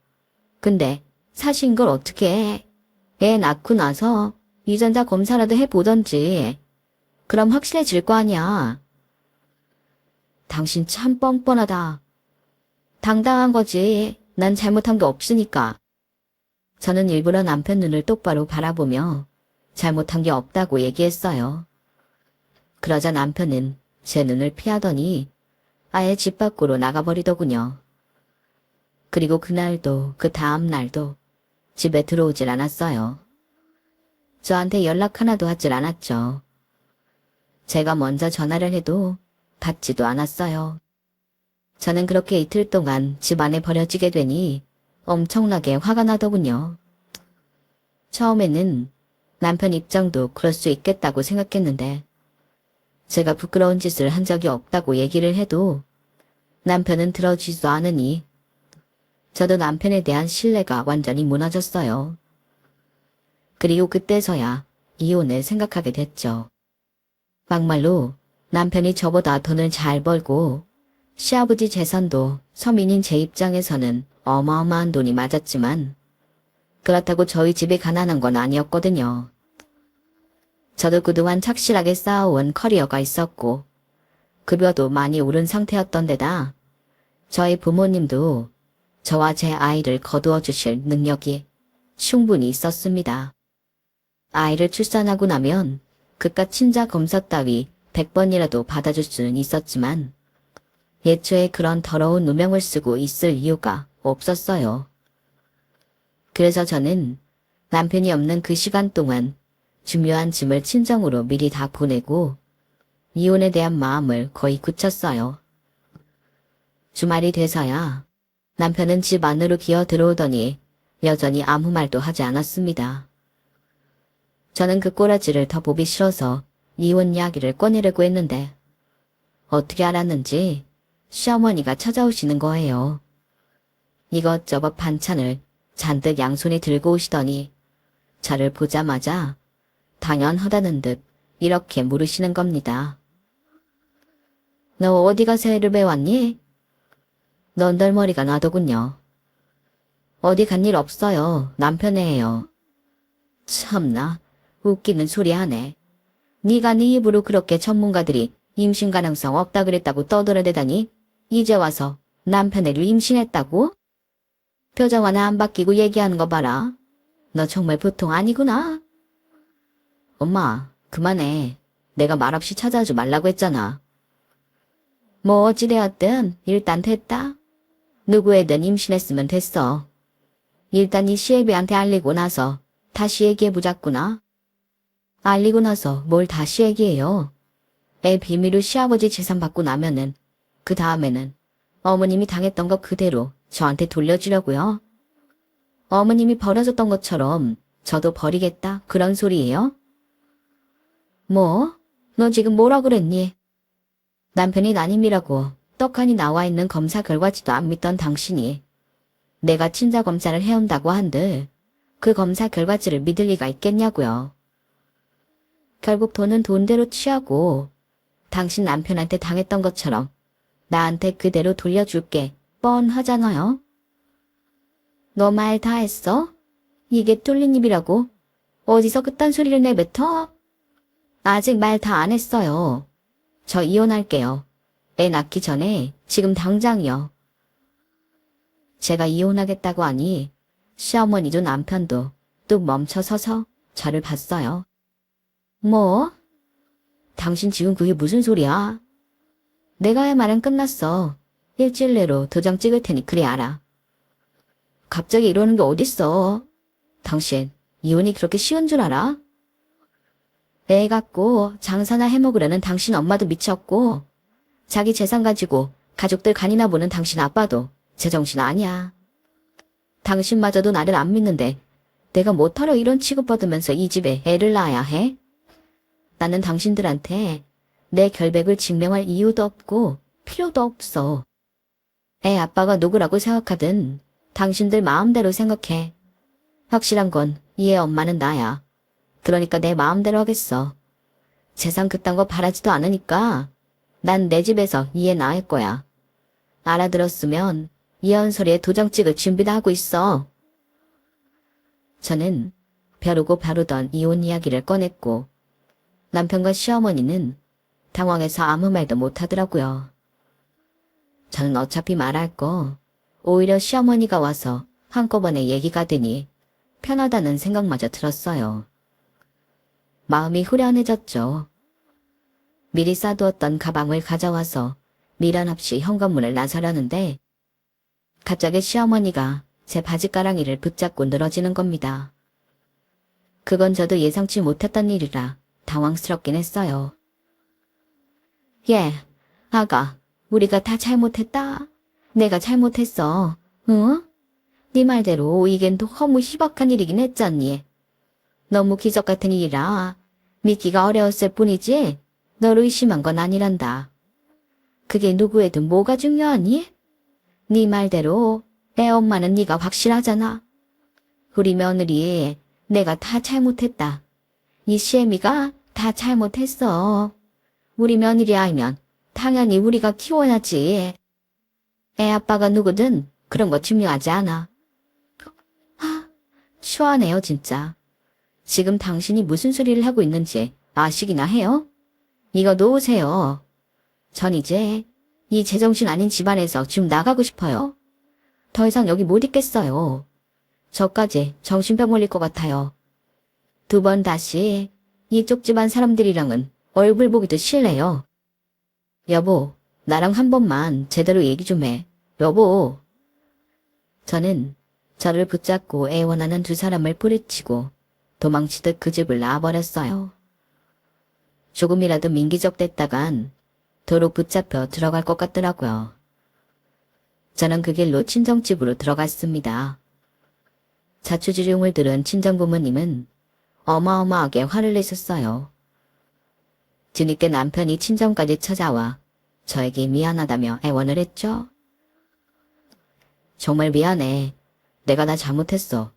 A: 근데 사실인 걸 어떻게 해? 애 낳고 나서 유전자 검사라도 해보던지. 그럼 확실해질 거 아니야. 당신 참 뻔뻔하다. 당당한 거지. 난 잘못한 게 없으니까. 저는 일부러 남편 눈을 똑바로 바라보며 잘못한 게 없다고 얘기했어요. 그러자 남편은 제 눈을 피하더니 아예 집 밖으로 나가버리더군요. 그리고 그날도 그 다음 날도 집에 들어오질 않았어요. 저한테 연락 하나도 하질 않았죠. 제가 먼저 전화를 해도 받지도 않았어요. 저는 그렇게 이틀 동안 집 안에 버려지게 되니 엄청나게 화가 나더군요. 처음에는 남편 입장도 그럴 수 있겠다고 생각했는데 제가 부끄러운 짓을 한 적이 없다고 얘기를 해도 남편은 들어주지도 않으니 저도 남편에 대한 신뢰가 완전히 무너졌어요. 그리고 그때서야 이혼을 생각하게 됐죠. 막말로 남편이 저보다 돈을 잘 벌고 시아버지 재산도 서민인 제 입장에서는 어마어마한 돈이 맞았지만 그렇다고 저희 집이 가난한 건 아니었거든요. 저도 그동안 착실하게 쌓아온 커리어가 있었고 급여도 많이 오른 상태였던 데다 저희 부모님도 저와 제 아이를 거두어 주실 능력이 충분히 있었습니다. 아이를 출산하고 나면 그깟 친자 검사 따위 100번이라도 받아줄 수는 있었지만 예초에 그런 더러운 누명을 쓰고 있을 이유가 없었어요. 그래서 저는 남편이 없는 그 시간 동안 중요한 짐을 친정으로 미리 다 보내고 이혼에 대한 마음을 거의 굳혔어요. 주말이 돼서야 남편은 집 안으로 기어 들어오더니 여전히 아무 말도 하지 않았습니다. 저는 그 꼬라지를 더 보기 싫어서 이혼 이야기를 꺼내려고 했는데 어떻게 알았는지 시어머니가 찾아오시는 거예요. 이것저것 반찬을 잔뜩 양손에 들고 오시더니 저를 보자마자 당연하다는 듯 이렇게 물으시는 겁니다. 너 어디 가서 애를 배웠니? 넌덜머리가 나더군요. 어디 간 일 없어요. 남편의 해요. 참나, 웃기는 소리 하네. 네가 네 입으로 그렇게 전문가들이 임신 가능성 없다 그랬다고 떠들어대다니 이제 와서 남편 애를 임신했다고? 표정 하나 안 바뀌고 얘기하는 거 봐라. 너 정말 보통 아니구나. 엄마, 그만해. 내가 말없이 찾아오지 말라고 했잖아. 뭐 어찌되었든 일단 됐다. 누구 애든 임신했으면 됐어. 일단 이 시애비한테 알리고 나서 다시 얘기해보자꾸나. 알리고 나서 뭘 다시 얘기해요. 애 비밀로 시아버지 재산 받고 나면은 그 다음에는 어머님이 당했던 거 그대로 저한테 돌려주려고요. 어머님이 버려졌던 것처럼 저도 버리겠다 그런 소리예요? 뭐? 너 지금 뭐라 그랬니? 남편이 난임이라고 떡하니 나와 있는 검사 결과지도 안 믿던 당신이 내가 친자 검사를 해온다고 한들 그 검사 결과지를 믿을 리가 있겠냐고요. 결국 돈은 돈대로 취하고 당신 남편한테 당했던 것처럼 나한테 그대로 돌려줄게 뻔하잖아요. 너 말 다 했어? 이게 뚫린 입이라고? 어디서 그딴 소리를 내뱉어? 아직 말 다 안 했어요. 저 이혼할게요. 애 낳기 전에 지금 당장이요. 제가 이혼하겠다고 하니 시어머니도 남편도 뚝 멈춰서서 저를 봤어요. 뭐? 당신 지금 그게 무슨 소리야? 내가 할 말은 끝났어. 일주일 내로 도장 찍을 테니 그리 알아. 갑자기 이러는 게 어딨어. 당신 이혼이 그렇게 쉬운 줄 알아? 애 갖고 장사나 해먹으려는 당신 엄마도 미쳤고 자기 재산 가지고 가족들 간이나 보는 당신 아빠도 제정신 아니야. 당신마저도 나를 안 믿는데 내가 못하러 이런 취급받으면서 이 집에 애를 낳아야 해? 나는 당신들한테 내 결백을 증명할 이유도 없고 필요도 없어. 애 아빠가 누구라고 생각하든 당신들 마음대로 생각해. 확실한 건 이 애 엄마는 나야. 그러니까 내 마음대로 하겠어. 재산 그딴 거 바라지도 않으니까 난 내 집에서 이 애 낳을 거야. 알아들었으면 이혼 소리에 도장 찍을 준비도 하고 있어. 저는 벼르고 벼르던 이혼 이야기를 꺼냈고 남편과 시어머니는 당황해서 아무 말도 못하더라고요. 저는 어차피 말할 거 오히려 시어머니가 와서 한꺼번에 얘기가 되니 편하다는 생각마저 들었어요. 마음이 후련해졌죠. 미리 싸두었던 가방을 가져와서 미련 없이 현관문을 나서려는데 갑자기 시어머니가 제 바지가랑이를 붙잡고 늘어지는 겁니다. 그건 저도 예상치 못했던 일이라 당황스럽긴 했어요. 예, 아가, 우리가 다 잘못했다. 내가 잘못했어. 응? 네 말대로 이겐 너무 희박한 일이긴 했잖니. 너무 기적 같은 일이라 믿기가 어려웠을 뿐이지 너를 의심한 건 아니란다. 그게 누구에든 뭐가 중요하니? 네 말대로 애 엄마는 네가 확실하잖아. 우리 며느리 내가 다 잘못했다. 이 시애미가 다 잘못했어. 우리 며느리 알면 당연히 우리가 키워야지. 애 아빠가 누구든 그런 거 중요하지 않아. 추하네요 진짜. 지금 당신이 무슨 소리를 하고 있는지 아시기나 해요? 이거 놓으세요. 전 이제 이 제정신 아닌 집안에서 좀 나가고 싶어요. 더 이상 여기 못 있겠어요. 저까지 정신병 걸릴 것 같아요. 두 번 다시 이쪽 집안 사람들이랑은 얼굴 보기도 싫네요. 여보, 나랑 한 번만 제대로 얘기 좀 해. 여보. 저는 저를 붙잡고 애원하는 두 사람을 뿌리치고 도망치듯 그 집을 나와버렸어요. 조금이라도 민기적댔다간 도로 붙잡혀 들어갈 것 같더라고요. 저는 그 길로 친정집으로 들어갔습니다. 자초지종을 들은 친정부모님은 어마어마하게 화를 내셨어요. 뒤늦게 남편이 친정까지 찾아와 저에게 미안하다며 애원을 했죠. 정말 미안해. 내가 다 잘못했어.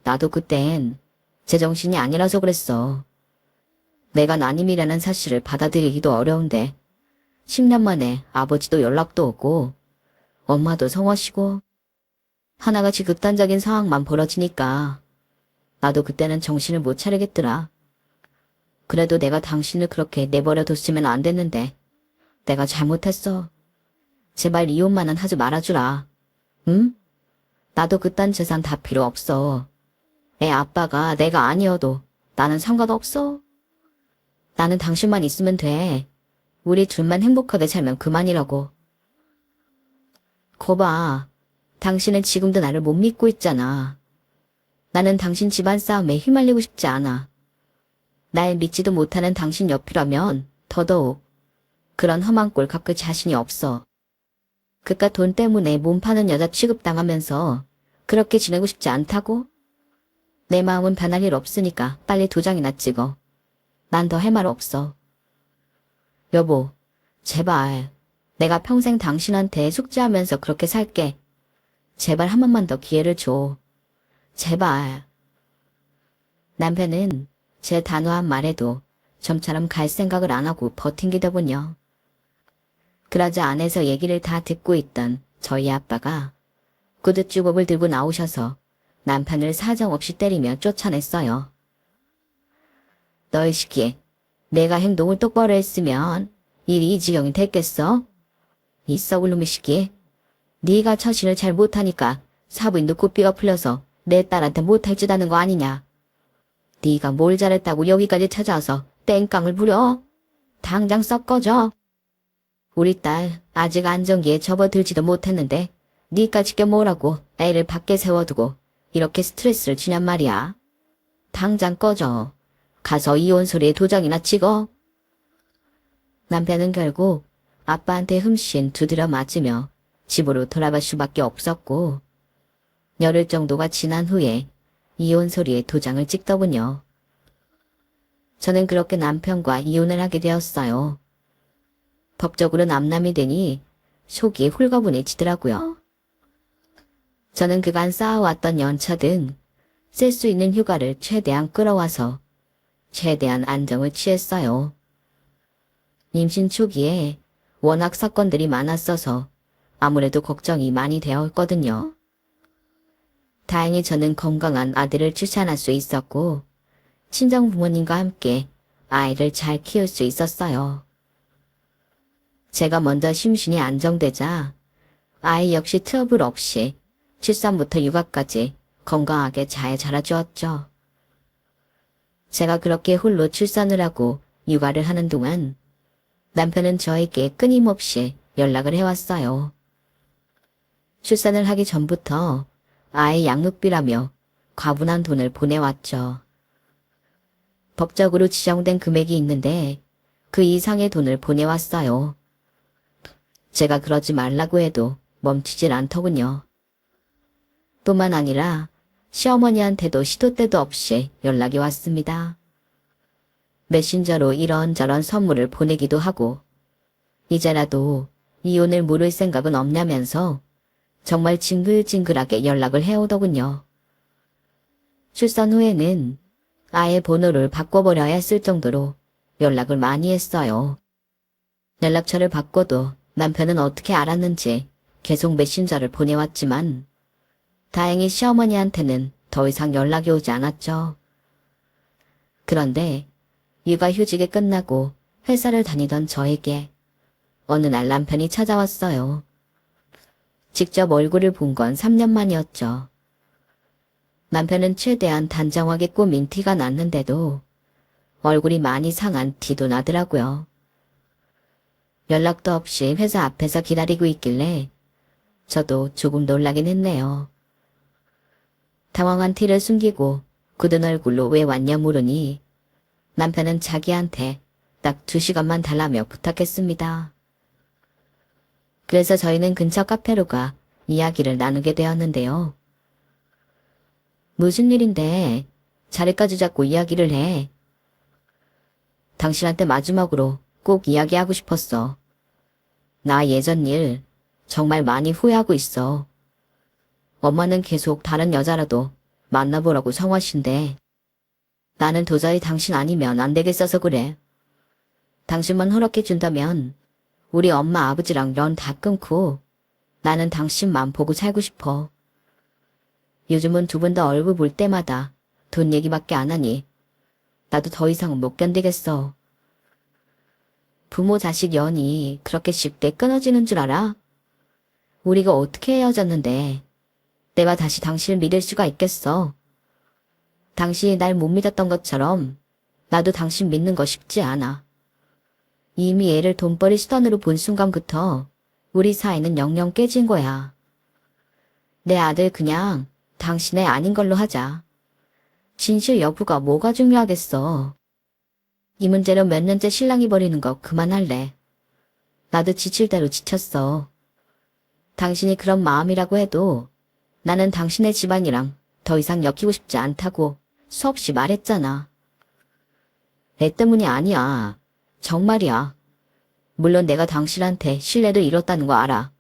A: 나도 그땐 제정신이 아니라서 그랬어. 내가 난임이라는 사실을 받아들이기도 어려운데 10년 만에 아버지도 연락도 오고 엄마도 성화시고 하나같이 극단적인 상황만 벌어지니까 나도 그때는 정신을 못 차리겠더라. 그래도 내가 당신을 그렇게 내버려 뒀으면 안 됐는데 내가 잘못했어. 제발 이혼만은 하지 말아주라. 응? 나도 그딴 재산 다 필요 없어. 애 아빠가 내가 아니어도 나는 상관없어. 나는 당신만 있으면 돼. 우리 둘만 행복하게 살면 그만이라고. 거봐. 당신은 지금도 나를 못 믿고 있잖아. 나는 당신 집안 싸움에 휘말리고 싶지 않아. 날 믿지도 못하는 당신 옆이라면 더더욱 그런 험한 꼴 갚을 자신이 없어. 그깟 돈 때문에 몸 파는 여자 취급당하면서 그렇게 지내고 싶지 않다고? 내 마음은 변할 일 없으니까 빨리 도장이나 찍어. 난 더 할 말 없어. 여보, 제발. 내가 평생 당신한테 숙제하면서 그렇게 살게. 제발 한 번만 더 기회를 줘. 제발. 남편은 제 단호한 말에도 좀처럼 갈 생각을 안 하고 버틴기더군요. 그러자 안에서 얘기를 다 듣고 있던 저희 아빠가 구둣주걱을 들고 나오셔서 남편을 사정없이 때리며 쫓아냈어요. 너희 시끼, 내가 행동을 똑바로 했으면 일이 이 지경이 됐겠어? 이 썩을 놈의 시끼, 네가 처신을 잘 못하니까 사부인도 고삐가 풀려서 내 딸한테 못할 짓 하는 거 아니냐. 네가 뭘 잘했다고 여기까지 찾아와서 땡깡을 부려? 당장 썩 꺼져. 우리 딸 아직 안정기에 접어들지도 못했는데 니까짓 게 뭐라고 애를 밖에 세워두고 이렇게 스트레스를 주냔 말이야. 당장 꺼져. 가서 이혼 소리에 도장이나 찍어. 남편은 결국 아빠한테 흠씬 두드려 맞으며 집으로 돌아갈 수밖에 없었고 열흘 정도가 지난 후에 이혼 소리에 도장을 찍더군요. 저는 그렇게 남편과 이혼을 하게 되었어요. 법적으로 남남이 되니 속이 홀가분해지더라고요. 저는 그간 쌓아왔던 연차 등 쓸 수 있는 휴가를 최대한 끌어와서 최대한 안정을 취했어요. 임신 초기에 워낙 사건들이 많았어서 아무래도 걱정이 많이 되었거든요. 다행히 저는 건강한 아들을 출산할 수 있었고 친정 부모님과 함께 아이를 잘 키울 수 있었어요. 제가 먼저 심신이 안정되자 아이 역시 트러블 없이 출산부터 육아까지 건강하게 잘 자라주었죠. 제가 그렇게 홀로 출산을 하고 육아를 하는 동안 남편은 저에게 끊임없이 연락을 해왔어요. 출산을 하기 전부터 아이 양육비라며 과분한 돈을 보내왔죠. 법적으로 지정된 금액이 있는데 그 이상의 돈을 보내왔어요. 제가 그러지 말라고 해도 멈추질 않더군요. 뿐만 아니라 시어머니한테도 시도 때도 없이 연락이 왔습니다. 메신저로 이런저런 선물을 보내기도 하고 이제라도 이혼을 물을 생각은 없냐면서 정말 징글징글하게 연락을 해오더군요. 출산 후에는 아예 번호를 바꿔버려야 했을 정도로 연락을 많이 했어요. 연락처를 바꿔도 남편은 어떻게 알았는지 계속 메신저를 보내왔지만 다행히 시어머니한테는 더 이상 연락이 오지 않았죠. 그런데 육아휴직이 끝나고 회사를 다니던 저에게 어느 날 남편이 찾아왔어요. 직접 얼굴을 본 건 3년 만이었죠. 남편은 최대한 단정하게 꾸민 티가 났는데도 얼굴이 많이 상한 티도 나더라고요. 연락도 없이 회사 앞에서 기다리고 있길래 저도 조금 놀라긴 했네요. 당황한 티를 숨기고 굳은 얼굴로 왜 왔냐 물으니 남편은 자기한테 딱 2시간만 달라며 부탁했습니다. 그래서 저희는 근처 카페로 가 이야기를 나누게 되었는데요. 무슨 일인데 자리까지 잡고 이야기를 해. 당신한테 마지막으로 꼭 이야기하고 싶었어. 나 예전 일 정말 많이 후회하고 있어. 엄마는 계속 다른 여자라도 만나보라고 성화신데 나는 도저히 당신 아니면 안 되겠어서 그래. 당신만 허락해준다면 우리 엄마 아버지랑 연 다 끊고 나는 당신만 보고 살고 싶어. 요즘은 2분 다 얼굴 볼 때마다 돈 얘기밖에 안 하니 나도 더 이상은 못 견디겠어. 부모 자식 연이 그렇게 쉽게 끊어지는 줄 알아? 우리가 어떻게 헤어졌는데 내가 다시 당신을 믿을 수가 있겠어. 당신이 날 못 믿었던 것처럼 나도 당신 믿는 거 쉽지 않아. 이미 애를 돈벌이 수단으로 본 순간부터 우리 사이는 영영 깨진 거야. 내 아들 그냥 당신의 아닌 걸로 하자. 진실 여부가 뭐가 중요하겠어. 이 문제로 몇 년째 신랑이 버리는 거 그만할래. 나도 지칠 대로 지쳤어. 당신이 그런 마음이라고 해도 나는 당신의 집안이랑 더 이상 엮이고 싶지 않다고 수없이 말했잖아. 애 때문이 아니야. 정말이야. 물론 내가 당신한테 신뢰를 잃었다는 거 알아.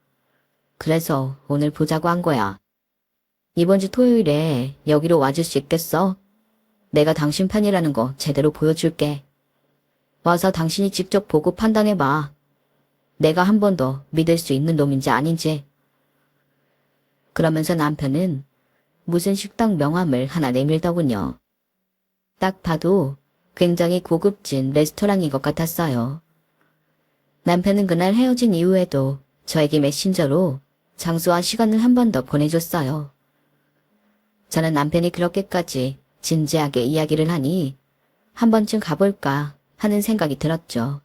A: 그래서 오늘 보자고 한 거야. 이번 주 토요일에 여기로 와줄 수 있겠어? 내가 당신 편이라는 거 제대로 보여줄게. 와서 당신이 직접 보고 판단해봐. 내가 한 번 더 믿을 수 있는 놈인지 아닌지. 그러면서 남편은 무슨 식당 명함을 하나 내밀더군요. 딱 봐도 굉장히 고급진 레스토랑인 것 같았어요. 남편은 그날 헤어진 이후에도 저에게 메신저로 장소와 시간을 한 번 더 보내줬어요. 저는 남편이 그렇게까지 진지하게 이야기를 하니 한 번쯤 가볼까 하는 생각이 들었죠.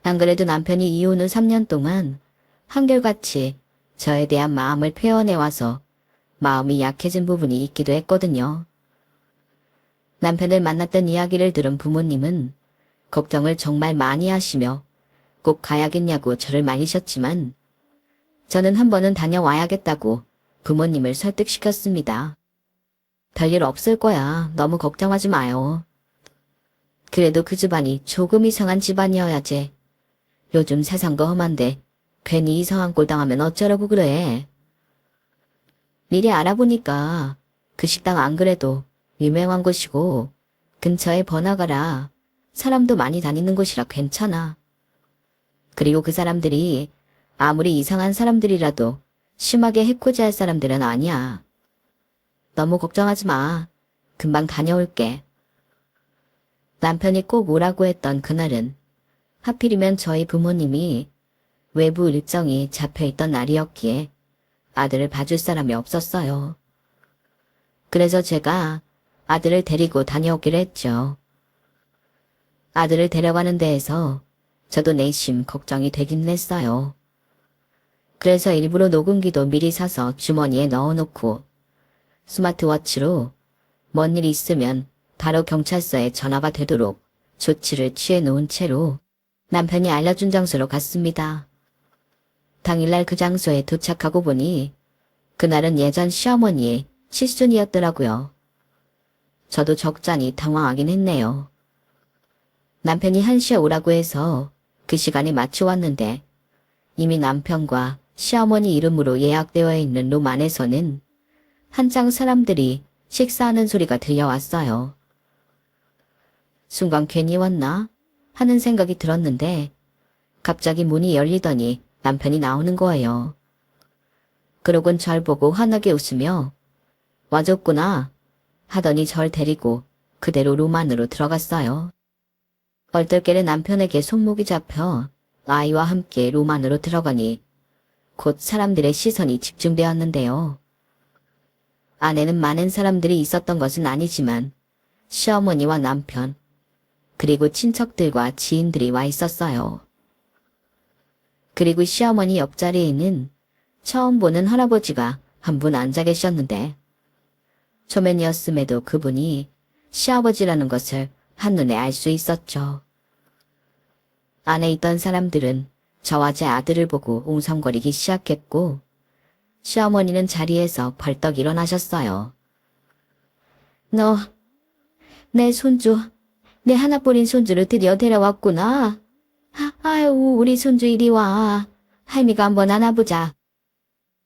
A: 안 그래도 남편이 이혼 후 3년 동안 한결같이 저에 대한 마음을 표현해와서 마음이 약해진 부분이 있기도 했거든요. 남편을 만났던 이야기를 들은 부모님은 걱정을 정말 많이 하시며 꼭 가야겠냐고 저를 말리셨지만 저는 한 번은 다녀와야겠다고 부모님을 설득시켰습니다. 별일 없을 거야. 너무 걱정하지 마요. 그래도 그 집안이 조금 이상한 집안이어야지. 요즘 세상도 험한데 괜히 이상한 꼴 당하면 어쩌려고 그래. 미리 알아보니까 그 식당 안 그래도 유명한 곳이고 근처에 번화가라 사람도 많이 다니는 곳이라 괜찮아. 그리고 그 사람들이 아무리 이상한 사람들이라도 심하게 해코지할 사람들은 아니야. 너무 걱정하지 마. 금방 다녀올게. 남편이 꼭 오라고 했던 그날은 하필이면 저희 부모님이 외부 일정이 잡혀있던 날이었기에 아들을 봐줄 사람이 없었어요. 그래서 제가 아들을 데리고 다녀오기로 했죠. 아들을 데려가는 데에서 저도 내심 걱정이 되긴 했어요. 그래서 일부러 녹음기도 미리 사서 주머니에 넣어놓고 스마트워치로 뭔 일이 있으면 바로 경찰서에 전화가 되도록 조치를 취해놓은 채로 남편이 알려준 장소로 갔습니다. 당일날 그 장소에 도착하고 보니 그날은 예전 시어머니의 칠순이었더라고요. 저도 적잖이 당황하긴 했네요. 남편이 1시에 오라고 해서 그 시간에 맞춰 왔는데 이미 남편과 시어머니 이름으로 예약되어 있는 룸 안에서는 한창 사람들이 식사하는 소리가 들려왔어요. 순간 괜히 왔나 하는 생각이 들었는데 갑자기 문이 열리더니 남편이 나오는 거예요. 그러곤 절 보고 환하게 웃으며 와줬구나 하더니 절 데리고 그대로 룸 안으로 들어갔어요. 얼떨결에 남편에게 손목이 잡혀 아이와 함께 룸 안으로 들어가니 곧 사람들의 시선이 집중되었는데요. 안에는 많은 사람들이 있었던 것은 아니지만 시어머니와 남편 그리고 친척들과 지인들이 와 있었어요. 그리고 시어머니 옆자리에는 처음 보는 할아버지가 한 분 앉아 계셨는데 초면이었음에도 그분이 시아버지라는 것을 한눈에 알 수 있었죠. 안에 있던 사람들은 저와 제 아들을 보고 웅성거리기 시작했고 시어머니는 자리에서 벌떡 일어나셨어요. 너, 내 손주, 내 하나뿐인 손주를 드디어 데려왔구나. 아유, 우리 손주 이리 와. 할미가 한번 안아보자.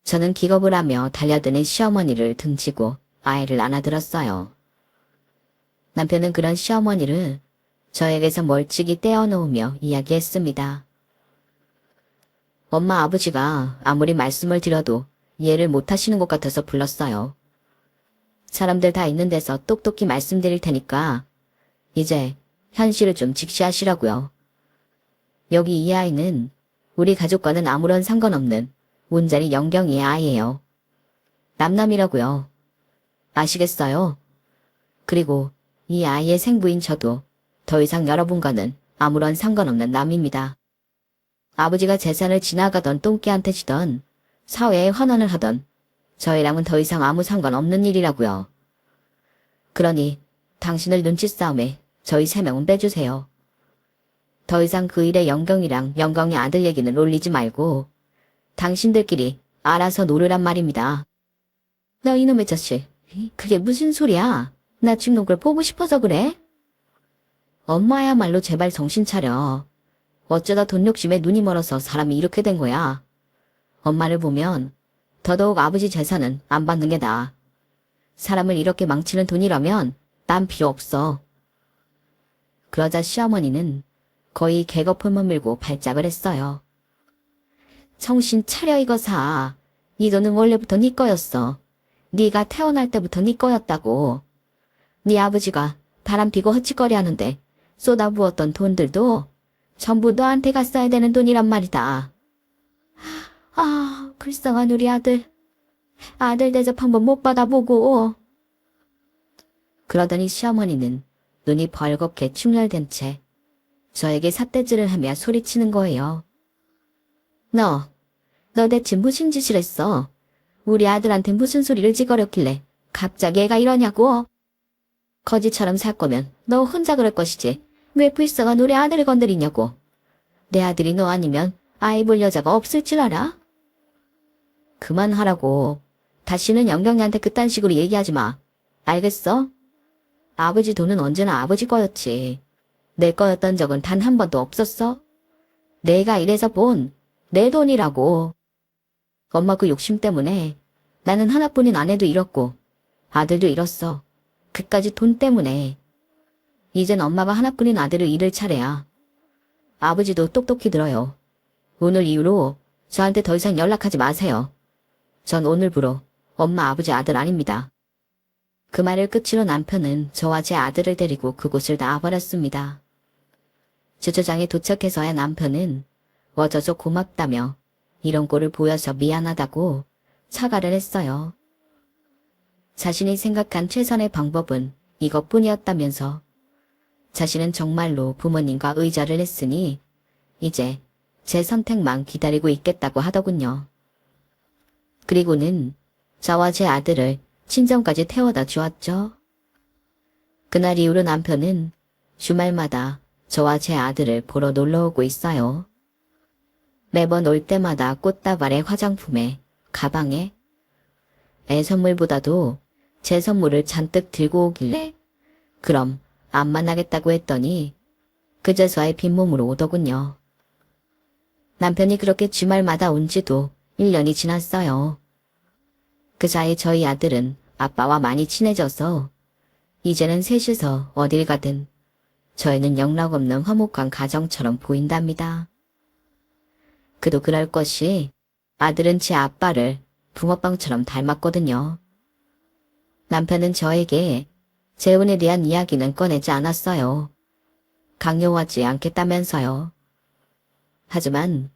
A: 저는 기겁을 하며 달려드는 시어머니를 등지고 아이를 안아들었어요. 남편은 그런 시어머니를 저에게서 멀찍이 떼어놓으며 이야기했습니다. 엄마 아버지가 아무리 말씀을 드려도 이해를 못하시는 것 같아서 불렀어요. 사람들 다 있는 데서 똑똑히 말씀드릴 테니까 이제 현실을 좀 직시하시라고요. 여기 이 아이는 우리 가족과는 아무런 상관없는 온전히 영경이의 아이예요. 남남이라고요. 아시겠어요? 그리고 이 아이의 생부인 저도 더 이상 여러분과는 아무런 상관없는 남입니다. 아버지가 재산을 지나가던 똥개한테 지던 사회에 환원을 하던 저희랑은 더 이상 아무 상관없는 일이라고요. 그러니 당신을 눈치 싸움에 저희 3명은 빼주세요. 더 이상 그 일에 영경이랑 영경이 아들 얘기는 올리지 말고 당신들끼리 알아서 노르란 말입니다. 너 이놈의 자식, 그게 무슨 소리야? 나 죽는 걸 보고 싶어서 그래? 엄마야말로 제발 정신 차려. 어쩌다 돈 욕심에 눈이 멀어서 사람이 이렇게 된 거야. 엄마를 보면 더더욱 아버지 재산은 안 받는 게 나아. 사람을 이렇게 망치는 돈이라면 난 필요 없어. 그러자 시어머니는 거의 개거품을 물고 발작을 했어요. 정신 차려 이거사. 이 돈은 원래부터 네 거였어. 네가 태어날 때부터 네 거였다고. 네 아버지가 바람피고 헛짓거리 하는데 쏟아부었던 돈들도 전부 너한테 갔어야 되는 돈이란 말이다. 아, 불쌍한 우리 아들. 아들 대접 한번 못 받아보고. 그러더니 시어머니는 눈이 벌겋게 충혈된 채 저에게 삿대질을 하며 소리치는 거예요. 너 대체 무슨 짓을 했어? 우리 아들한테 무슨 소리를 지거렸길래 갑자기 애가 이러냐고? 거지처럼 살 거면 너 혼자 그럴 것이지 왜 불쌍한 우리 아들을 건드리냐고. 내 아들이 너 아니면 아이 볼 여자가 없을 줄 알아? 그만하라고. 다시는 영경이한테 그딴 식으로 얘기하지 마. 알겠어? 아버지 돈은 언제나 아버지 거였지. 내 거였던 적은 단 한 번도 없었어. 내가 이래서 본 내 돈이라고. 엄마 그 욕심 때문에 나는 하나뿐인 아내도 잃었고 아들도 잃었어. 그까지 돈 때문에. 이젠 엄마가 하나뿐인 아들을 잃을 차례야. 아버지도 똑똑히 들어요. 오늘 이후로 저한테 더 이상 연락하지 마세요. 전 오늘부로 엄마 아버지 아들 아닙니다. 그 말을 끝으로 남편은 저와 제 아들을 데리고 그곳을 나와버렸습니다. 주차장에 도착해서야 남편은 어쩌서 고맙다며 이런 꼴을 보여서 미안하다고 사과를 했어요. 자신이 생각한 최선의 방법은 이것뿐이었다면서 자신은 정말로 부모님과 의절을 했으니 이제 제 선택만 기다리고 있겠다고 하더군요. 그리고는 저와 제 아들을 친정까지 태워다 주었죠. 그날 이후로 남편은 주말마다 저와 제 아들을 보러 놀러오고 있어요. 매번 올 때마다 꽃다발에 화장품에 가방에 애 선물보다도 제 선물을 잔뜩 들고 오길래 그럼 안 만나겠다고 했더니 그제서야 빈몸으로 오더군요. 남편이 그렇게 주말마다 온 지도 1년이 지났어요. 그 사이 저희 아들은 아빠와 많이 친해져서 이제는 셋이서 어딜 가든 저희는 영락없는 화목한 가정처럼 보인답니다. 그도 그럴 것이 아들은 제 아빠를 붕어빵처럼 닮았거든요. 남편은 저에게 재혼에 대한 이야기는 꺼내지 않았어요. 강요하지 않겠다면서요. 하지만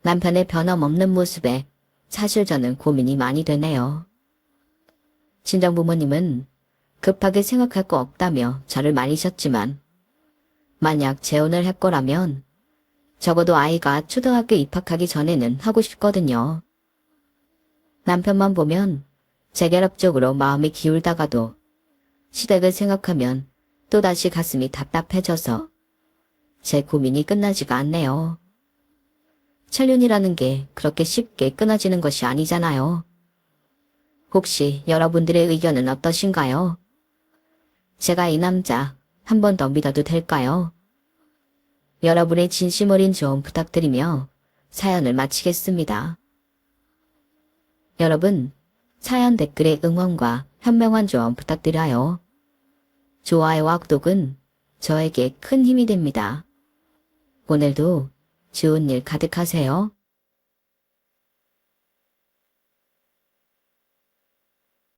A: 남편의 변함없는 모습에 사실 저는 고민이 많이 되네요. 친정부모님은 급하게 생각할 거 없다며 저를 말리셨지만 만약 재혼을 할 거라면 적어도 아이가 초등학교 입학하기 전에는 하고 싶거든요. 남편만 보면 재결합 쪽으로 마음이 기울다가도 시댁을 생각하면 또다시 가슴이 답답해져서 제 고민이 끝나지가 않네요. 천륜이라는 게 그렇게 쉽게 끊어지는 것이 아니잖아요. 혹시 여러분들의 의견은 어떠신가요? 제가 이 남자 한 번 더 믿어도 될까요? 여러분의 진심 어린 조언 부탁드리며 사연을 마치겠습니다. 여러분, 사연 댓글에 응원과 현명한 조언 부탁드려요. 좋아요와 구독은 저에게 큰 힘이 됩니다. 오늘도 좋은 일 가득하세요.